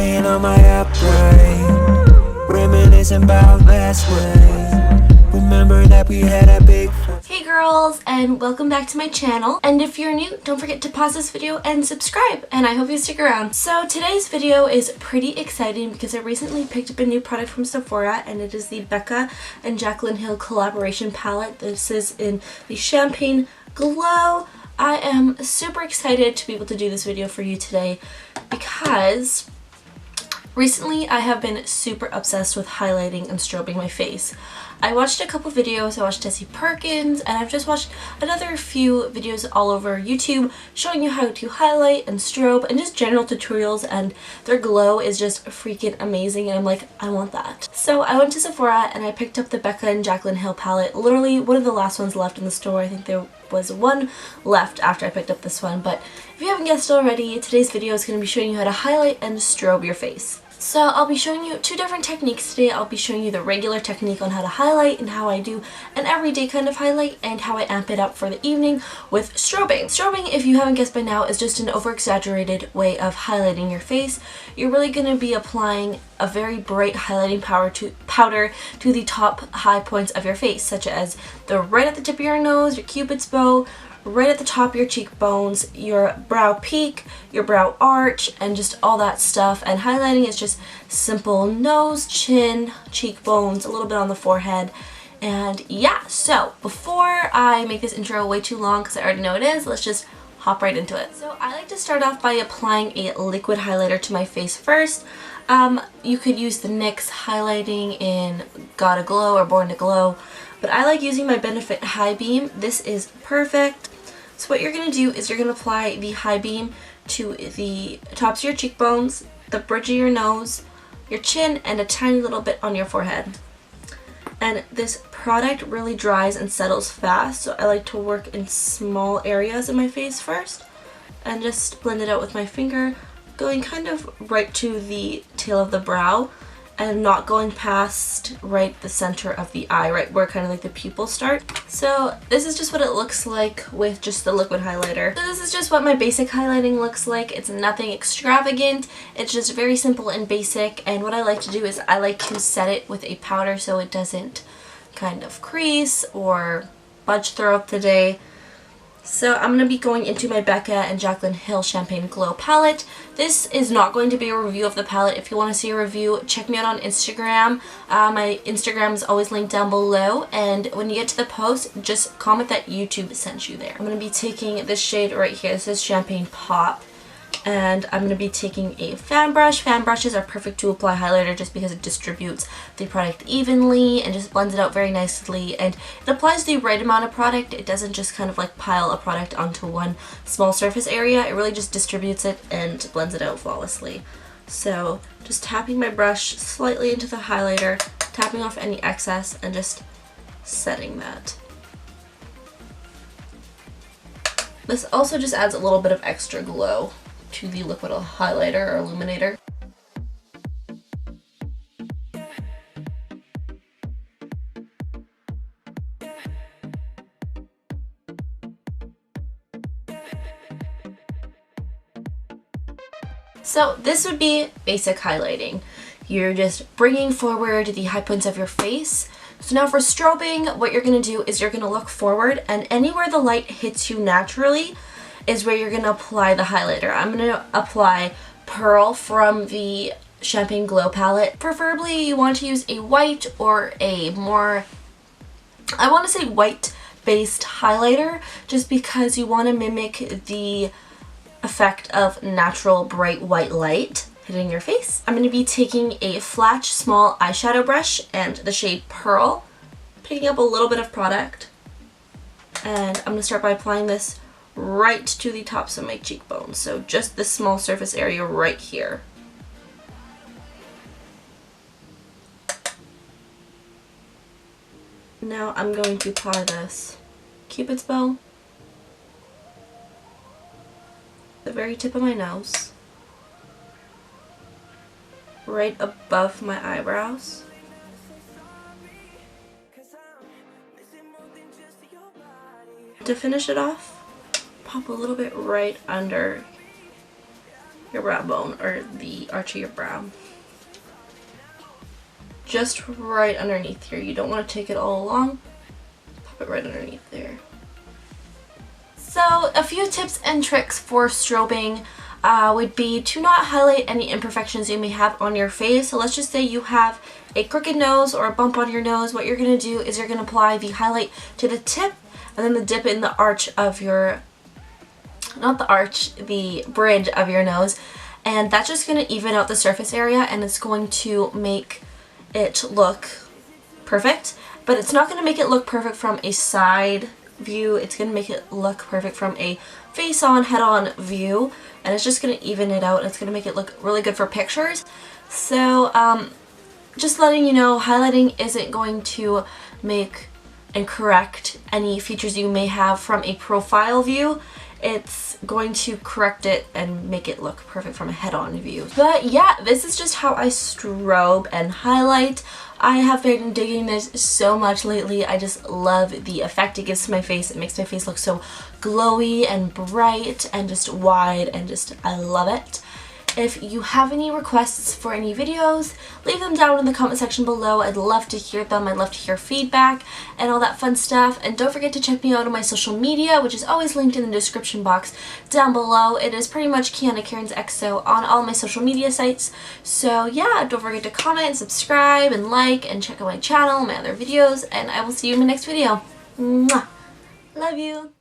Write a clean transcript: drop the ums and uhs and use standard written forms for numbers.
laying on my upright, reminiscing about last week. Remember that we had a big... Hey girls, and welcome back to my channel. And if you're new, don't forget to pause this video and subscribe, and I hope you stick around. So today's video is pretty exciting because I recently picked up a new product from Sephora, and it is the Becca and Jaclyn Hill collaboration palette. This is in the Champagne Glow. I am super excited to be able to do this video for you today because recently I have been super obsessed with highlighting and strobing my face. I watched a couple videos. I watched Tessie Perkins, and I've just watched another few videos all over YouTube showing you how to highlight and strobe and just general tutorials, and their glow is just freaking amazing, and I'm like, I want that. So I went to Sephora and I picked up the Becca and Jaclyn Hill palette, literally one of the last ones left in the store. I think there was one left after I picked up this one, but if you haven't guessed already, today's video is going to be showing you how to highlight and strobe your face. So I'll be showing you two different techniques today. I'll be showing you the regular technique on how to highlight and how I do an everyday kind of highlight, and how I amp it up for the evening with strobing. Strobing, if you haven't guessed by now, is just an over-exaggerated way of highlighting your face. You're really going to be applying a very bright highlighting powder to the top high points of your face, such as the right at the tip of your nose, your cupid's bow, right at the top of your cheekbones, your brow peak, your brow arch, and just all that stuff. And highlighting is just simple nose, chin, cheekbones, a little bit on the forehead. And yeah, so before I make this intro way too long, because I already know it is, let's just hop right into it. So I like to start off by applying a liquid highlighter to my face first. You could use the NYX highlighting in Gotta Glow or Born to Glow, but I like using my Benefit High Beam. This is perfect. So what you're going to do is you're going to apply the high beam to the tops of your cheekbones, the bridge of your nose, your chin, and a tiny little bit on your forehead. And this product really dries and settles fast, so I like to work in small areas in my face first and just blend it out with my finger, going kind of right to the tail of the brow and not going past right the center of the eye, right where kind of like the pupils start. So this is just what it looks like with just the liquid highlighter. So this is just what my basic highlighting looks like. It's nothing extravagant. It's just very simple and basic, and what I like to do is I like to set it with a powder so it doesn't kind of crease or budge throughout the day. So I'm going to be going into my Becca and Jaclyn Hill Champagne Glow palette. This is not going to be a review of the palette. If you want to see a review, check me out on Instagram. My Instagram is always linked down below, and when you get to the post, just comment that YouTube sent you there. I'm going to be taking this shade right here. This is Champagne Pop. And I'm going to be taking a fan brush. Fan brushes are perfect to apply highlighter just because it distributes the product evenly and just blends it out very nicely, and it applies the right amount of product. It doesn't just kind of like pile a product onto one small surface area. It really just distributes it and blends it out flawlessly. So just tapping my brush slightly into the highlighter, tapping off any excess, and just setting that. This also just adds a little bit of extra glow to the liquid highlighter or illuminator. So this would be basic highlighting. You're just bringing forward the high points of your face. So now for strobing, what you're going to do is you're going to look forward, and anywhere the light hits you naturally is where you're going to apply the highlighter. I'm going to apply Pearl from the Champagne Glow palette. Preferably you want to use a white or a more, I want to say white based highlighter, just because you want to mimic the effect of natural bright white light hitting your face. I'm going to be taking a flat small eyeshadow brush and the shade Pearl, picking up a little bit of product, and I'm going to start by applying this right to the tops of my cheekbones, so just this small surface area right here. Now I'm going to apply this Cupid's bow, the very tip of my nose, right above my eyebrows. To finish it off, pop a little bit right under your brow bone, or the arch of your brow. Just right underneath here. You don't want to take it all along. Pop it right underneath there. So a few tips and tricks for strobing would be to not highlight any imperfections you may have on your face. So let's just say you have a crooked nose or a bump on your nose. What you're going to do is you're going to apply the highlight to the tip and then the dip in the arch of your, not the arch, the bridge of your nose. And that's just going to even out the surface area, and it's going to make it look perfect. But it's not going to make it look perfect from a side view. It's going to make it look perfect from a face-on, head-on view, and it's just going to even it out, and it's going to make it look really good for pictures. So just letting you know, highlighting isn't going to make and correct any features you may have from a profile view. It's going to correct it and make it look perfect from a head-on view. But yeah, this is just how I strobe and highlight. I have been digging this so much lately. I just love the effect it gives to my face. It makes my face look so glowy and bright and just wide, and just, I love it. If you have any requests for any videos, leave them down in the comment section below. I'd love to hear them. I'd love to hear feedback and all that fun stuff. And don't forget to check me out on my social media, which is always linked in the description box down below. It is pretty much KianaCairnsxo on all my social media sites. So yeah, don't forget to comment, subscribe, and like, and check out my channel, my other videos, and I will see you in my next video. Mwah! Love you!